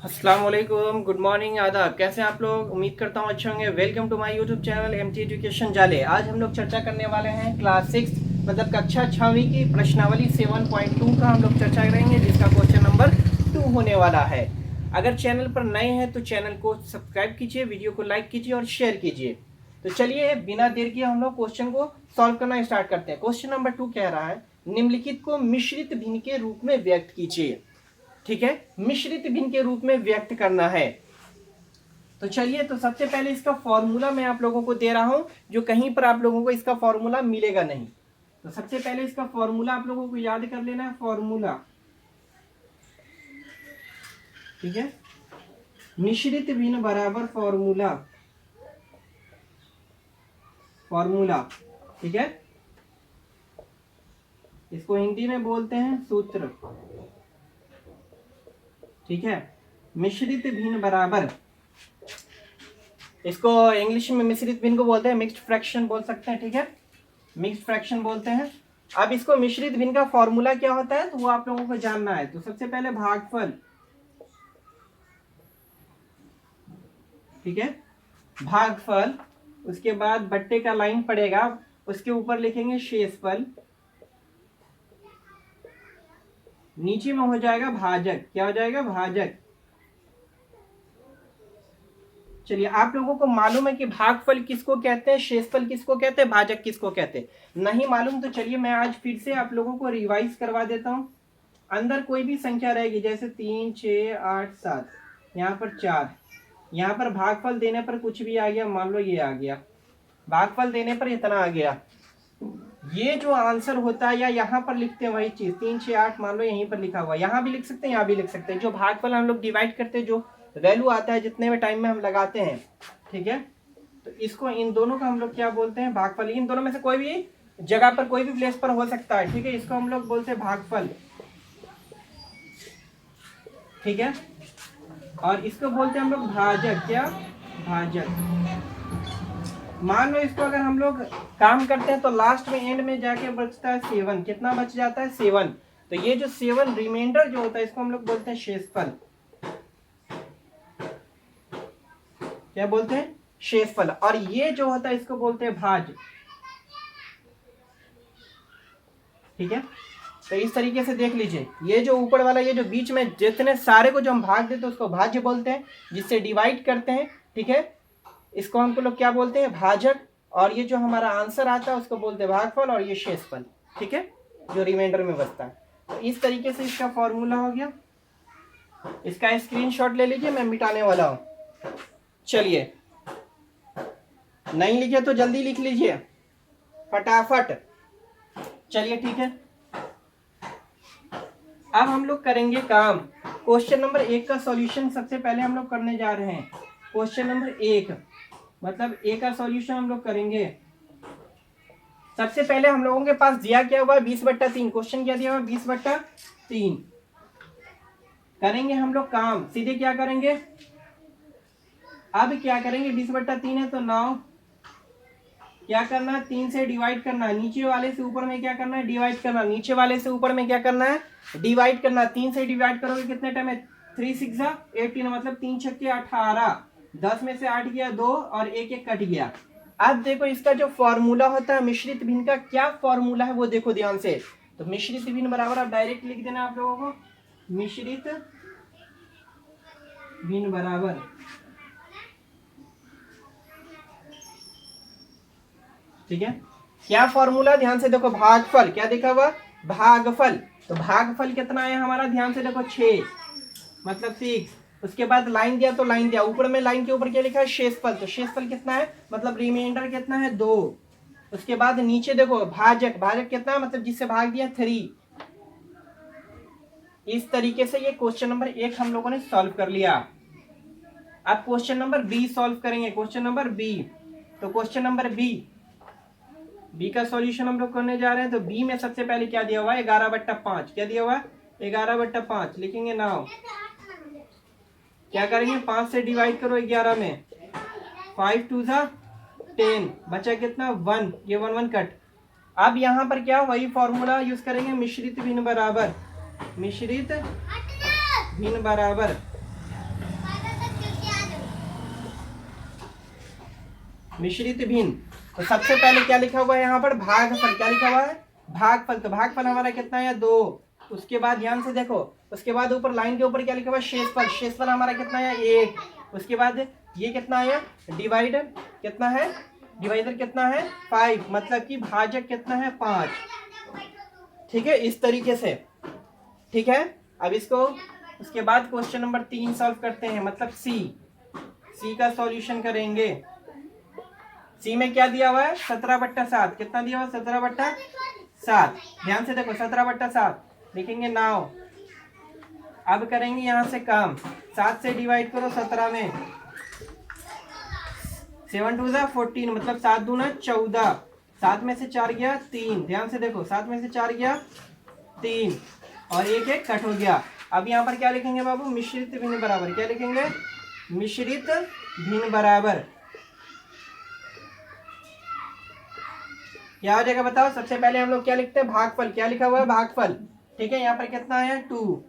अस्सलाम वालेकुम, good morning, आदाब। कैसे हैं आप लोग? उम्मीद करता हूँ अच्छे होंगे। Welcome to my YouTube channel MT education जाले। आज हम लोग चर्चा करने वाले हैं क्लास 6 मतलब कक्षा 6वीं की प्रश्नावली 7.2 का हम लोग चर्चा करेंगे, जिसका क्वेश्चन नंबर 2 होने वाला है। अगर चैनल पर नए हैं तो चैनल को सब्सक्राइब कीजिए, वीडियो को लाइक कीजिए और शेयर कीजिए। तो चलिए बिना देर किए हम लोग क्वेश्चन को सॉल्व करना स्टार्ट करते हैं। क्वेश्चन नंबर 2 कह रहा है, निम्नलिखित को मिश्रित भिन्न के रूप में व्यक्त कीजिए। ठीक है, मिश्रित भिन्न के रूप में व्यक्त करना है। तो चलिए, तो सबसे पहले इसका फॉर्मूला मैं आप लोगों को दे रहा हूं, जो कहीं पर आप लोगों को इसका फॉर्मूला मिलेगा नहीं। तो सबसे पहले इसका फॉर्मूला आप लोगों को याद कर लेना है, फॉर्मूला। ठीक है, मिश्रित भिन्न बराबर फॉर्मूला, फॉर्मूला। ठीक है, इसको हिंदी में बोलते हैं सूत्र। ठीक है, मिश्रित भिन्न बराबर, इसको इंग्लिश में मिश्रित भिन्न को बोलते हैं मिक्स्ड फ्रैक्शन बोल सकते हैं। ठीक है, मिक्स्ड फ्रैक्शन बोलते हैं। अब इसको मिश्रित भिन्न का फॉर्मूला क्या होता है तो वो आप लोगों को जानना है। तो सबसे पहले भागफल, ठीक है, भागफल, उसके बाद बट्टे का लाइन पड़ेगा, उसके ऊपर लिखेंगे शेषफल, नीचे में हो जाएगा भाजक। क्या हो जाएगा? भाजक। चलिए, आप लोगों को मालूम है कि भागफल किसको कहते हैं, शेषफल किसको कहते हैं, भाजक किसको कहते हैं? नहीं मालूम तो चलिए मैं आज फिर से आप लोगों को रिवाइज करवा देता हूं। अंदर कोई भी संख्या रहेगी, जैसे 3, 6, 8, 7, यहाँ पर 4, यहाँ पर भागफल देने पर कुछ भी आ गया, मान लो ये आ गया, भागफल देने पर इतना आ गया। ये जो आंसर होता है, या यहाँ पर लिखते हैं वही चीज, 3, 6, 8 मान लो यहीं पर लिखा हुआ, यहाँ भी लिख सकते हैं, यहाँ भी लिख सकते हैं। जो भागफल हम लोग डिवाइड करते हैं, जो वैल्यू आता है जितने में टाइम में हम लगाते हैं, ठीक है, तो इसको, इन दोनों का हम लोग क्या बोलते हैं? भागफल। इन दोनों में से कोई भी जगह पर, कोई भी प्लेस पर हो सकता है। ठीक है, इसको हम लोग बोलते हैं भागफल। ठीक है, और इसको बोलते हैं हम लोग भाजक। क्या? भाजक। मान लो इसको अगर हम लोग काम करते हैं तो लास्ट में, एंड में जाके बचता है 7। कितना बच जाता है? 7। तो ये जो 7 रिमाइंडर जो होता है, इसको हम लोग बोलते हैं शेषफल। क्या बोलते हैं? शेषफल। और ये जो होता है इसको बोलते हैं भाज। ठीक है, तो इस तरीके से देख लीजिए, ये जो ऊपर वाला, ये जो बीच में जितने सारे को जो हम भाग देते हैं उसको भाज्य बोलते हैं, जिससे डिवाइड करते हैं। ठीक है, इसको हमको लोग क्या बोलते हैं? भाजक। और ये जो हमारा आंसर आता है उसको बोलते हैं भागफल, और ये शेषफल। ठीक है, जो रिमाइंडर में बचता है। तो इस तरीके से इसका फॉर्मूला हो गया। इसका स्क्रीनशॉट ले लीजिए, मैं मिटाने वाला हूं। चलिए, नहीं लिखे तो जल्दी लिख लीजिए, फटाफट। चलिए ठीक है, अब हम लोग करेंगे काम। क्वेश्चन नंबर 1 का सॉल्यूशन सबसे पहले हम लोग करने जा रहे हैं। क्वेश्चन नंबर 1 मतलब ए का सॉल्यूशन हम लोग करेंगे। सबसे पहले हम लोगों के पास दिया क्या हुआ? 20/3। क्वेश्चन क्या दिया हुआ? 20/3। करेंगे हम लोग काम, सीधे क्या करेंगे? अब क्या करेंगे? 20/3 है तो 9 क्या करना है? 3 से डिवाइड करना है। नीचे वाले से ऊपर में क्या करना है? डिवाइड करना। नीचे वाले से ऊपर में क्या करना है? डिवाइड करना। 3 से डिवाइड करोगे कितने टाइम है? 3 6 18, मतलब 3 छक्के 18। 10 में से 8 गया 2, और 1 1 कट गया। अब देखो इसका जो फॉर्मूला होता है मिश्रित भिन्न का, क्या फॉर्मूला है वो देखो ध्यान से। तो मिश्रित भिन्न बराबर, आप डायरेक्ट लिख देना आप लोगों को, मिश्रित भिन्न बराबर, ठीक है, क्या फॉर्मूला? ध्यान से देखो, भागफल। क्या देखा हुआ? भागफल। तो भागफल कितना है हमारा? ध्यान से देखो, 6 मतलब 6। उसके बाद लाइन दिया तो लाइन दिया, ऊपर में लाइन के ऊपर क्या लिखा है? शेषफल। तो शेषफल कितना है? मतलब रिमाइंडर कितना है? 2। उसके बाद नीचे देखो भाजक। भाजक कितना है? मतलब जिससे भाग दिया 3। इस तरीके से ये क्वेश्चन नंबर 1 हम लोगों ने सॉल्व कर लिया। अब क्वेश्चन नंबर बी सॉल्व करेंगे। क्वेश्चन नंबर बी, तो क्वेश्चन नंबर बी का सॉल्यूशन हम लोग करने जा रहे हैं। तो बी में सबसे पहले क्या दिया हुआ है? 11/5। क्या दिया हुआ है? 11/5 लिखेंगे। नाउ क्या करेंगे? 5 से डिवाइड करो 11 में, 5 2 10, बचा कितना? 1। ये 1 1 कट। अब यहाँ पर क्या, वही फॉर्मूला यूज करेंगे, मिश्रित भिन्न बराबर। मिश्रित भिन्न बराबर मिश्रित भिन्न। तो सबसे पहले क्या लिखा हुआ है यहाँ पर, भागफल। क्या लिखा हुआ है, भागफल। तो भागफल हमारा कितना है, 2। उसके बाद ध्यान से देखो, उसके बाद ऊपर लाइन के ऊपर क्या लिखा हुआ है, शेषफल। शेषफल हमारा कितना है, 1। उसके बाद ये कितना है, डिवाइडर कितना है, डिवाइडर कितना है, 5। मतलब कि भाजक कितना है, 5। ठीक है, इस तरीके से। ठीक है, अब इसको उसके बाद क्वेश्चन नंबर 3 सॉल्व करते हैं, मतलब सी का सॉल्यूशन करेंगे। सी में क्या दिया हुआ है, 17/7। कितना दिया हुआ है, 17/7। ध्यान से देखो, 17/7 लिखेंगे नाउ। अब करेंगे यहां से काम, 7 से डिवाइड करो 17 में, 7 2 14, मतलब 7 दूना 14। 7 में से 4 गया 3। ध्यान से देखो, 7 में से 4 गया 3 और एक कट हो गया। अब यहाँ पर क्या लिखेंगे बाबू, मिश्रित भिन्न बराबर। क्या लिखेंगे, मिश्रित भिन्न बराबर। क्या हो जाएगा बताओ। सबसे पहले हम लोग क्या लिखते हैं, भागफल। क्या लिखा हुआ है, भागफल। ठीक है, यहाँ पर कितना है, 2।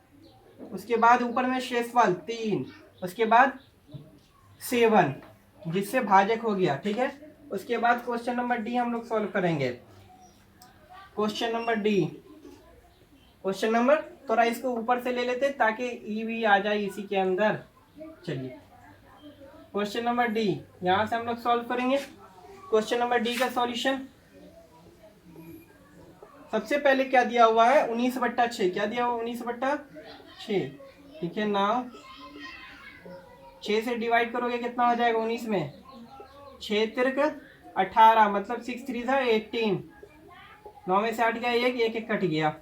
उसके बाद ऊपर में शेषफल 3। उसके बाद 7, जिससे भाजक हो गया। ठीक है, उसके बाद क्वेश्चन नंबर डी हम लोग सॉल्व करेंगे। Question number D, question number थोड़ा इसको ऊपर से ले लेते ताकि ई भी आ जाए इसी के अंदर। चलिए, क्वेश्चन नंबर डी यहां से हम लोग सॉल्व करेंगे। क्वेश्चन नंबर डी का सॉल्यूशन, सबसे पहले क्या दिया हुआ है, 19/6। क्या दिया हुआ, 19/6। ठीक है, नाउ 6 से डिवाइड करोगे कितना हो जाएगा, 19 में 6 तिरक 18, मतलब 6 3 18। 9 में से 8 गया, एक कट गया।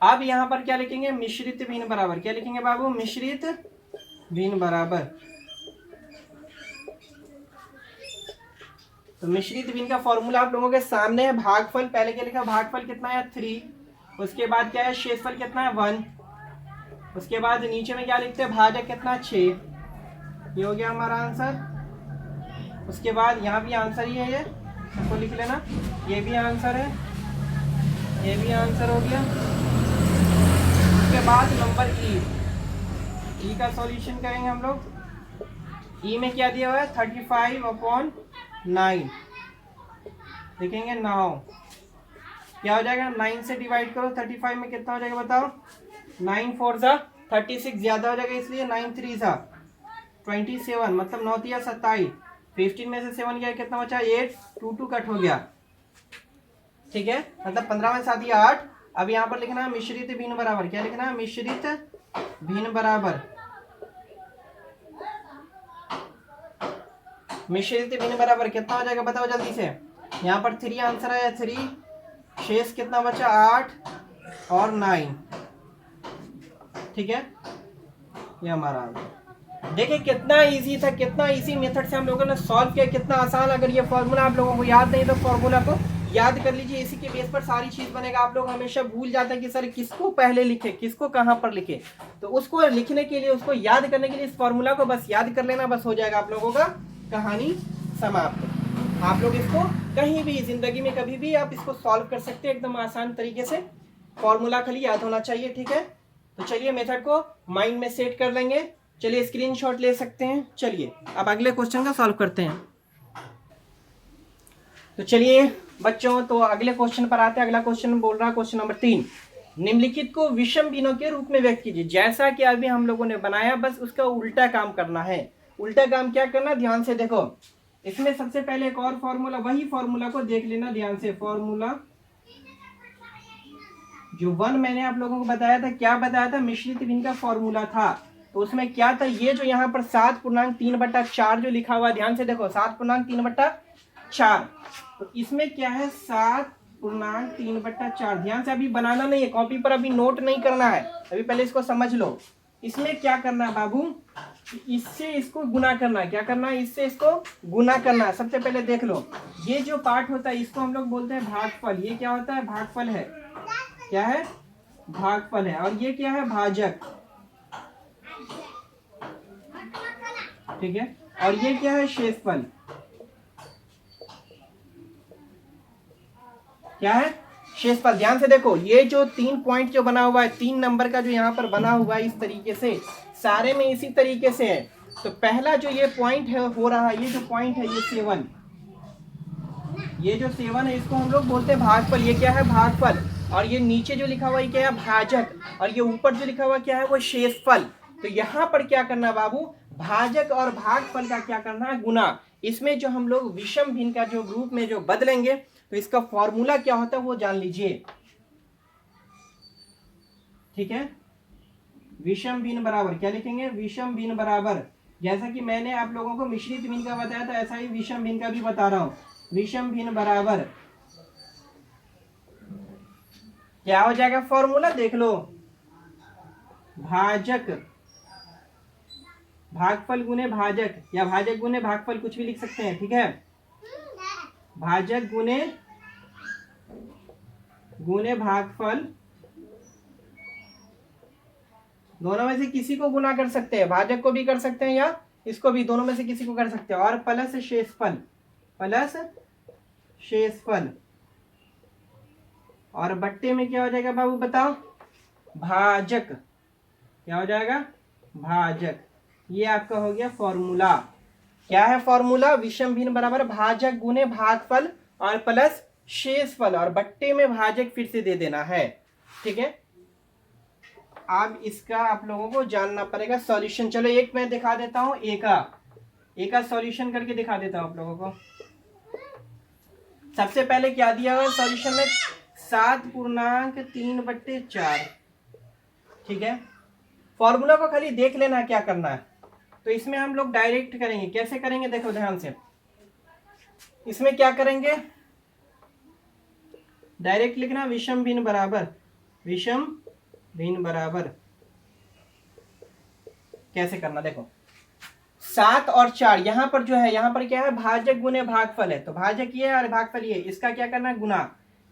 अब यहाँ पर क्या लिखेंगे, मिश्रित भिन्न बराबर। क्या लिखेंगे बाबू, मिश्रित भिन्न बराबर। तो मिश्रित भिन्न का फॉर्मूला आप लोगों के सामने है। भागफल, पहले क्या लिखा, भागफल कितना है, 3। उसके बाद क्या है, शेषफल कितना है, 1। उसके बाद नीचे में क्या लिखते हैं, भाजक कितना, 6। ये हो गया हमारा आंसर। उसके बाद यहाँ भी आंसर ही है, ये इसको लिख लेना, ये भी आंसर है, ये भी आंसर हो गया। उसके बाद नंबर ई का सॉल्यूशन करेंगे हम लोग। ई में क्या दिया हुआ है, 35/9 लिखेंगे नाउ। क्या हो जाएगा, 9 से डिवाइड करो 35 में, कितना हो जाएगा बताओ, 9 4 36, ज्यादा हो जाएगा इसलिए 9 3 27, मतलब 9 3 27। 15 में से 7 गया, कितना बचा, 8। 2 2 कट हो गया। ठीक है, मतलब 15 में 7 8। अब यहाँ पर लिखना है मिश्रित भिन्न बराबर। क्या लिखना है, मिश्रित भिन्न बराबर। मिश्रित भिन्न बराबर कितना हो जाएगा बताओ जल्दी से। यहाँ पर 3 आंसर है, 3। शेष कितना बचा, 8 और 9। ठीक है, ये हमारा आंसर। देखिए कितना इजी था, कितना इजी मेथड से हम लोगों ने सॉल्व किया, कितना आसान। अगर ये फॉर्मूला आप लोगों को याद नहीं तो फॉर्मूला को याद कर लीजिए, इसी के बेस पर सारी चीज बनेगा। आप लोग हमेशा भूल जाते हैं कि सर किसको पहले लिखे, किसको कहाँ पर लिखे। तो उसको लिखने के लिए, उसको याद करने के लिए इस फॉर्मूला को बस याद कर लेना, बस हो जाएगा आप लोगों का कहानी समाप्त। आप लोग इसको कहीं भी जिंदगी में कभी भी आप इसको सॉल्व कर सकते हैं एकदम आसान तरीके से। फॉर्मूला खाली याद होना चाहिए। ठीक है, तो चलिए मेथड को माइंड में सेट कर लेंगे। चलिए स्क्रीनशॉट ले सकते हैं। चलिए अब अगले क्वेश्चन का सॉल्व करते हैं। तो चलिए बच्चों, तो अगले क्वेश्चन पर आते हैं। अगला क्वेश्चन बोल रहा है, क्वेश्चन नंबर 3, निम्नलिखित को विषम भिन्नों के रूप में व्यक्त कीजिए। जैसा कि अभी हम लोगों ने बनाया, बस उसका उल्टा काम करना है। उल्टा काम क्या करना, ध्यान से देखो। इसमें सबसे पहले एक और फॉर्मूला, वही फॉर्मूला को देख लेना ध्यान से। फॉर्मूला जो 1 मैंने आप लोगों को बताया था, क्या बताया था, मिश्रित भिन्न का फॉर्मूला था। तो उसमें क्या था, ये जो यहाँ पर 7.3/4 जो लिखा हुआ, ध्यान से देखो, 7.3/4। तो इसमें क्या है, 7.3/4। ध्यान से अभी बनाना नहीं है, कॉपी पर अभी नोट नहीं करना है, अभी पहले इसको समझ लो। इसमें क्या करना है बाबू, इससे इसको गुना करना है। क्या करना है, इससे इसको गुना करना है। सबसे पहले देख लो, ये जो पार्ट होता है इसको हम लोग बोलते हैं भागफल। ये क्या होता है, भागफल है। क्या है, भागफल है। और ये क्या है, भाजक। ठीक है, और ये क्या है, शेषफल। क्या है, शेषफल। ध्यान से देखो, ये जो 3 पॉइंट जो बना हुआ है, 3 नंबर का जो यहाँ पर बना हुआ है, इस तरीके से सारे में इसी तरीके से है। तो पहला जो ये पॉइंट है हो रहा है, ये जो पॉइंट है ये 7, ये जो 7 है इसको हम लोग बोलते हैं भागफल। ये क्या है? भागफल। और ये नीचे जो लिखा हुआ है क्या है? भाजक। और ये ऊपर जो लिखा हुआ क्या है? वो शेषफल। तो यहाँ पर क्या करना बाबू? भाजक और भागफल का क्या करना है? गुना। इसमें जो हम लोग विषम भिन्न का जो रूप में जो बदलेंगे तो इसका फॉर्मूला क्या होता है वो जान लीजिए। ठीक है, विषम भिन्न बराबर क्या लिखेंगे? विषम भिन्न बराबर, जैसा कि मैंने आप लोगों को मिश्रित भिन्न का बताया था ऐसा ही विषम भिन्न का भी बता रहा हूं। विषम भिन्न बराबर क्या हो जाएगा? फॉर्मूला देख लो, भाजक भागफल गुने भाजक, या भाजक गुने भागफल, कुछ भी लिख सकते हैं। ठीक है, भाजक गुने गुने भागफल, दोनों में से किसी को गुना कर सकते हैं, भाजक को भी कर सकते हैं या इसको भी, दोनों में से किसी को कर सकते हैं। और प्लस शेषफल, प्लस शेषफल। और बट्टे में क्या हो जाएगा बाबू बताओ? भाजक। क्या हो जाएगा? भाजक। ये आपका हो गया फॉर्मूला। क्या है फॉर्मूला? विषम भिन्न बराबर भाजक गुने भागफल और प्लस शेषफल, और बट्टे में भाजक फिर से दे देना है। ठीक है, अब इसका आप लोगों को जानना पड़ेगा सॉल्यूशन। चलो एक मैं दिखा देता हूं, एक का सॉल्यूशन करके दिखा देता हूं आप लोगों को। सबसे पहले क्या दिया हुआ सॉल्यूशन में? 7.3/4। ठीक है, फॉर्मूला को खाली देख लेना क्या करना है। तो इसमें हम लोग डायरेक्ट करेंगे। कैसे करेंगे देखो ध्यान से। इसमें क्या करेंगे? डायरेक्ट लिखना विषम भिन्न बराबर, विषम भिन्न बराबर कैसे करना देखो। 7 और 4 यहाँ पर जो है, यहाँ पर क्या है? भाजक गुने भागफल है, तो भाजक ये और भागफल ये, इसका क्या करना है? गुना।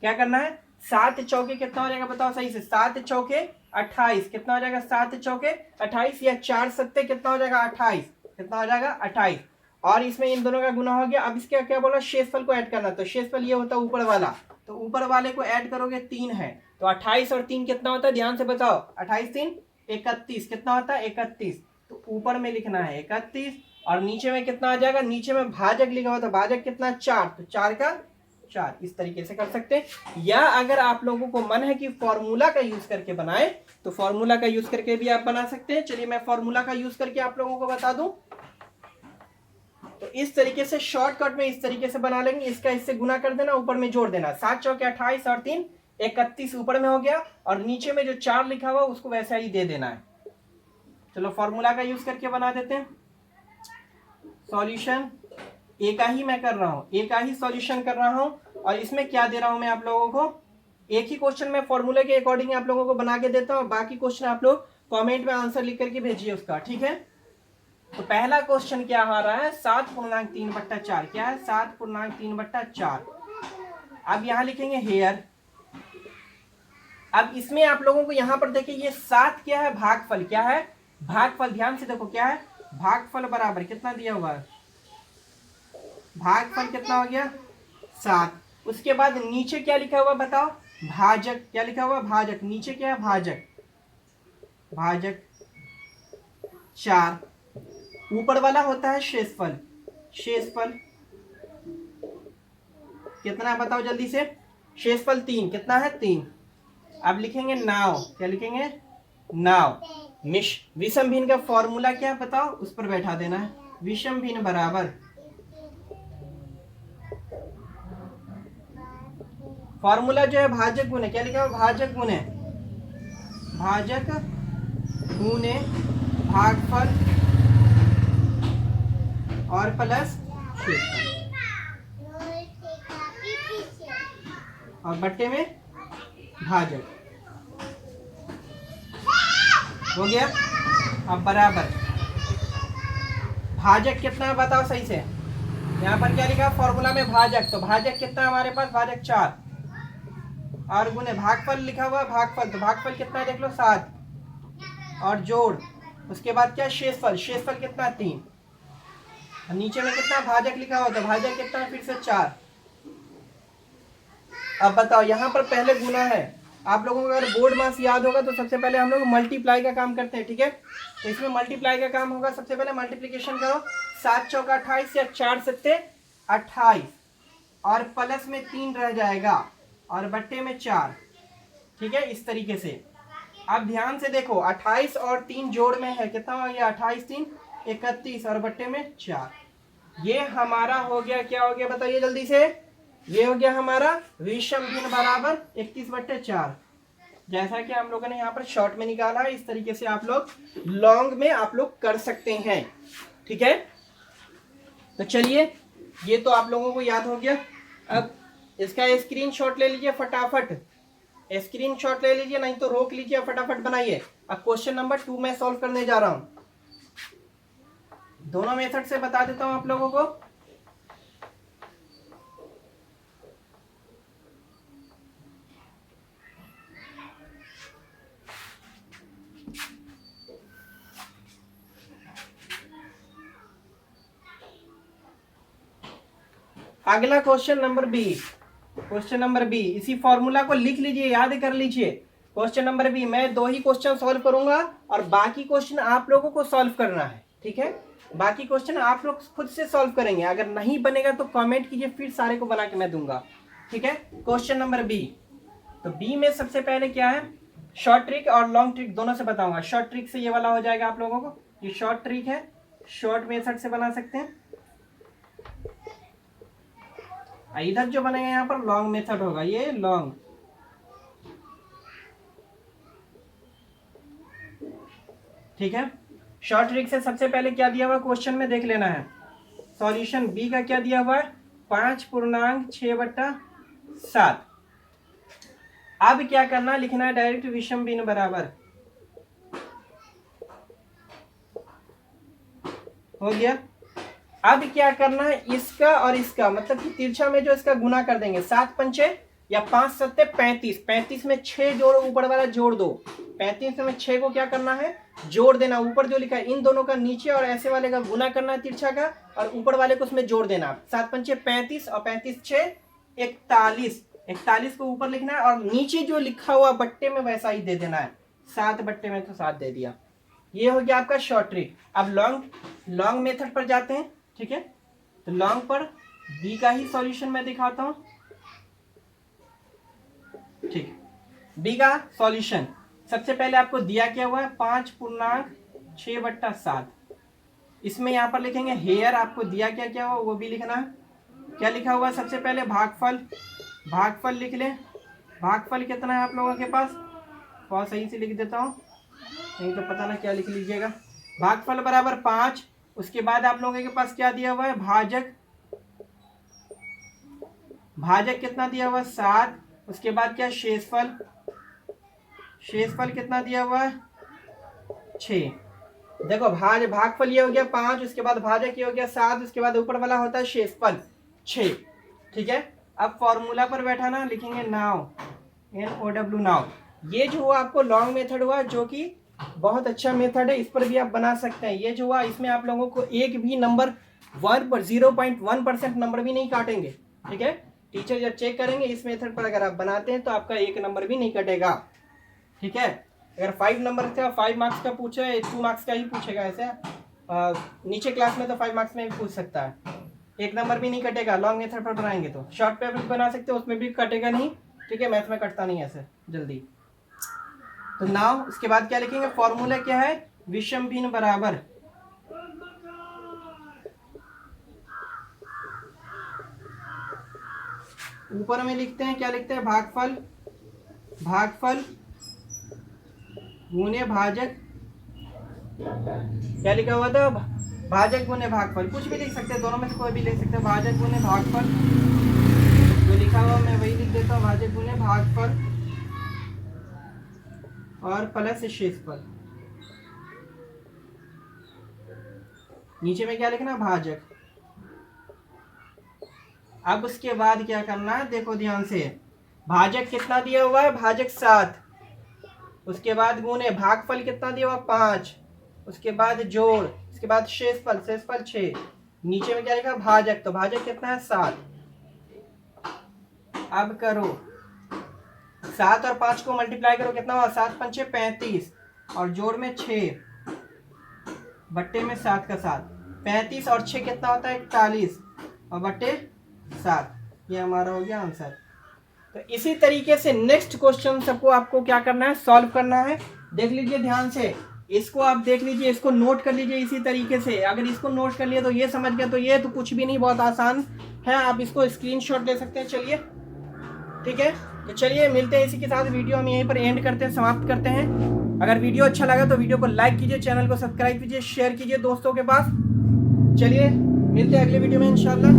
क्या करना है? 7 चौके कितना हो जाएगा बताओ सही से? 7 चौके 28। कितना हो जाएगा? 7 चौके 28, या 4 सत्ते कितना हो जाएगा? 28। कितना हो जाएगा? 28। और इसमें इन दोनों का गुना हो गया। अब इसका क्या बोला? शेषफल को ऐड करना। तो शेषफल ये होता है ऊपर वाला, तो ऊपर वाले को ऐड करोगे 3 है, तो 28 और 3 कितना होता है? ध्यान से बताओ। 28 3 31। कितना होता है? 31। तो ऊपर में लिखना है 31, और नीचे में कितना आ जाएगा? नीचे में भाजक लिखा हुआ था, भाजक कितना? 4, तो 4 का 4। इस तरीके से कर सकते हैं। या अगर आप लोगों को मन है कि फॉर्मूला का यूज करके बनाए तो फॉर्मूला का यूज करके भी आप बना सकते हैं। चलिए मैं फॉर्मूला का यूज करके आप लोगों को बता दूं। तो इस तरीके से शॉर्टकट में इस तरीके से बना लेंगे। इसका इससे गुना कर देना, ऊपर में जोड़ देना। 7 चौके 28 और 3 31 ऊपर में हो गया, और नीचे में जो 4 लिखा हुआ उसको वैसा ही दे देना है। चलो फॉर्मूला का यूज करके बना देते हैं। सॉल्यूशन एक ही मैं कर रहा हूं, एक ही सॉल्यूशन कर रहा हूं। और इसमें क्या दे रहा हूं मैं आप लोगों को? एक ही क्वेश्चन में फॉर्मूले के अकॉर्डिंग आप लोगों को बना के देता हूं। बाकी क्वेश्चन आप लोग कमेंट में आंसर लिख करके भेजिए उसका। ठीक है, तो पहला क्वेश्चन क्या आ रहा है? 7.3/4। क्या है? 7.3/4। अब यहां लिखेंगे हेयर। अब इसमें आप लोगों को यहां पर देखिए, ये 7 क्या है? भागफल। क्या है? भागफल। ध्यान से देखो क्या है? भागफल बराबर कितना दिया हुआ है? भागफल कितना हो गया? 7। उसके बाद नीचे क्या लिखा हुआ बताओ? भाजक। क्या लिखा हुआ? भाजक। नीचे क्या है? भाजक। भाजक 4। ऊपर वाला होता है शेषफल। शेषफल कितना है बताओ जल्दी से? शेषफल 3। कितना है? 3। अब लिखेंगे नाव। क्या लिखेंगे? नाव। विषम भिन्न का फॉर्मूला क्या है बताओ? उस पर बैठा देना है। विषम भिन्न बराबर, फॉर्मूला जो है भाजक गुने, क्या लिखा है? भाजक गुने, भाजक गुने भागफल और प्लस शेषफल, और बट्टे में भाजक। हो गया। अब बराबर भाजक कितना है बताओ सही से? यहाँ पर क्या लिखा? फॉर्मूला में भाजक, तो भाजक कितना है हमारे पास? भाजक 4। और गुने भागफल लिखा हुआ है, भागफल, तो भागफल कितना है देख लो? 7। और जोड़, उसके बाद क्या? शेषफल। शेषफल कितना? 3। नीचे में कितना? भाजक लिखा हुआ, तो भाजक कितना है? फिर से 4। अब बताओ, यहाँ पर पहले गुना है आप लोगों को अगर बोर्ड मास याद होगा तो सबसे पहले हम लोग मल्टीप्लाई का काम करते हैं, ठीक है। तो इसमें मल्टीप्लाई का काम होगा, सबसे पहले मल्टीप्लिकेशन करो, 7 चौका 28 या 4 सत्ते 28 और प्लस में 3 रह जाएगा और बट्टे में 4, ठीक है। इस तरीके से आप ध्यान से देखो, 28 और 3 जोड़ में है, कितना हो गया 28 3 31 और बट्टे में 4। ये हमारा हो गया, क्या हो गया बताइए जल्दी से, ये हो गया हमारा विषम भिन्न बराबर 31/4। जैसा कि हम लोगों ने यहाँ पर शॉर्ट में निकाला है, इस तरीके से आप लोग लॉन्ग में आप लोग कर सकते हैं, ठीक है। तो चलिए, ये तो आप लोगों को याद हो गया। अब इसका स्क्रीनशॉट ले लीजिए फटाफट, स्क्रीनशॉट ले लीजिए, नहीं तो रोक लीजिए, फटाफट बनाइए। अब क्वेश्चन नंबर 2 मैं सॉल्व करने जा रहा हूं। दोनों मेथड से बता देता हूं आप लोगों को। अगला question number B, question number B, इसी फॉर्मूला को लिख लीजिए, याद कर लीजिए। क्वेश्चन नंबर बी, मैं 2 ही क्वेश्चन सॉल्व करूंगा और बाकी क्वेश्चन आप लोगों को सॉल्व करना है, ठीक है। बाकी क्वेश्चन आप लोग खुद से सॉल्व करेंगे, अगर नहीं बनेगा तो कमेंट कीजिए, फिर सारे को बना के मैं दूंगा, ठीक है। क्वेश्चन नंबर बी, तो बी में सबसे पहले क्या है, शॉर्ट ट्रिक और लॉन्ग ट्रिक दोनों से बताऊंगा। शॉर्ट ट्रिक से ये वाला हो जाएगा आप लोगों को, ये शॉर्ट ट्रिक है, शॉर्ट मेथड से बना सकते हैं। इधर जो बनेगा यहाँ पर लॉन्ग मेथड होगा, ये लॉन्ग, ठीक है। शॉर्ट ट्रिक से सबसे पहले क्या दिया हुआ क्वेश्चन में देख लेना है। सॉल्यूशन बी का क्या दिया हुआ है, 5/6/7। अब क्या करना, लिखना है डायरेक्ट विषम भिन्न बराबर, हो गया। अब क्या करना है, इसका और इसका मतलब कि तिरछा में जो इसका गुना कर देंगे, 7 पंचे या 5 सत्ते 35, 35 में 6 जोड़ो, ऊपर वाला जोड़ दो, 35 में 6 को क्या करना है, जोड़ देना। ऊपर जो लिखा है इन दोनों का नीचे और ऐसे वाले का गुना करना है तिरछा का, और ऊपर वाले को उसमें जोड़ देना। 7 पंचे 35 और 35 6 41, 41 को ऊपर लिखना है और नीचे जो लिखा हुआ बट्टे में वैसा ही दे देना है, 7 बट्टे में तो 7 दे दिया। ये हो गया आपका शॉर्ट ट्रिक। अब लॉन्ग मेथड पर जाते हैं, ठीक है। तो लॉन्ग पर बी का ही सॉल्यूशन मैं दिखाता हूं, ठीक। बी का सॉल्यूशन सबसे पहले आपको दिया क्या हुआ है, 5/6/7। इसमें यहां पर लिखेंगे हेयर, आपको दिया क्या क्या हुआ वो भी लिखना है। क्या लिखा हुआ है, सबसे पहले भागफल, भागफल लिख लें। भागफल कितना है आप लोगों के पास, बहुत सही से लिख देता हूं, नहीं तो पता ना क्या लिख लीजिएगा। भागफल बराबर 5। उसके बाद आप लोगों के पास क्या दिया हुआ है, भाजक, भाजक कितना दिया हुआ है, 7। उसके बाद क्या, शेषफल, शेषफल कितना दिया हुआ है, 6। देखो भागफल ये हो गया 5, उसके बाद भाजक ये हो गया 7, उसके बाद ऊपर वाला होता है शेषफल 6, ठीक है। अब फॉर्मूला पर बैठाना, लिखेंगे नाउ, NOW नाउ। ये जो हुआ आपको लॉन्ग मेथड हुआ, जो कि बहुत अच्छा मेथड है, इस पर भी आप बना सकते हैं। ये जो हुआ इसमें आप लोगों को एक भी नंबर 0.1% नंबर भी नहीं काटेंगे, ठीक है। टीचर जब चेक करेंगे इस मेथड पर अगर आप बनाते हैं तो आपका एक नंबर भी नहीं कटेगा, ठीक है। अगर 5 नंबर का 5 मार्क्स का पूछे, 2 मार्क्स का ही पूछेगा, ऐसे नीचे क्लास में तो 5 मार्क्स में भी पूछ सकता है, एक नंबर भी नहीं कटेगा लॉन्ग मेथड पर बनाएंगे तो। शॉर्ट पे भी बना सकते हो, उसमें भी कटेगा नहीं, ठीक है। मैथ में कटता नहीं ऐसे जल्दी। तो नाउ उसके बाद क्या लिखेंगे, फॉर्मूला क्या है, विषम भिन्न बराबर, ऊपर में लिखते हैं, क्या लिखते हैं, भागफल, भागफल गुने भाजक, क्या लिखा हुआ था, भाजक गुने भागफल, कुछ भी लिख सकते हैं, दोनों में से कोई भी लिख सकते हैं। भाजक गुने भागफल, जो लिखा हुआ मैं वही लिख देता हूँ, भाजक गुने भागफल और प्लस शेषफल। नीचे में क्या लिखना, भाजक। अब उसके बाद क्या करना है, देखो ध्यान से, भाजक कितना दिया हुआ है, भाजक 7। उसके बाद गुणे, भागफल कितना दिया हुआ, 5। उसके बाद जोड़, उसके बाद शेषफल, शेषफल 6। नीचे में क्या लिखा, भाजक, तो भाजक कितना है, 7। अब करो 7 और 5 को मल्टीप्लाई करो, कितना हुआ? 7 पंचे 35 और जोड़ में 6 बट्टे में 7 का 7, 35 और 6 कितना होता है? 41 और बट्टे 7, ये हमारा हो गया आंसर। तो इसी तरीके से नेक्स्ट क्वेश्चन सबको आपको क्या करना है? सॉल्व करना है। देख लीजिए ध्यान से, इसको आप देख लीजिए, इसको नोट कर लीजिए इसी तरीके से। अगर इसको नोट कर लिए तो ये समझ गए, तो ये तो कुछ भी नहीं, बहुत आसान है, आप इसको स्क्रीनशॉट ले सकते हैं। चलिए ठीक है, तो चलिए मिलते हैं इसी के साथ। वीडियो हम यहीं पर एंड करते हैं, समाप्त करते हैं। अगर वीडियो अच्छा लगा तो वीडियो को लाइक कीजिए, चैनल को सब्सक्राइब कीजिए, शेयर कीजिए दोस्तों के पास। चलिए मिलते हैं अगले वीडियो में इंशाल्लाह।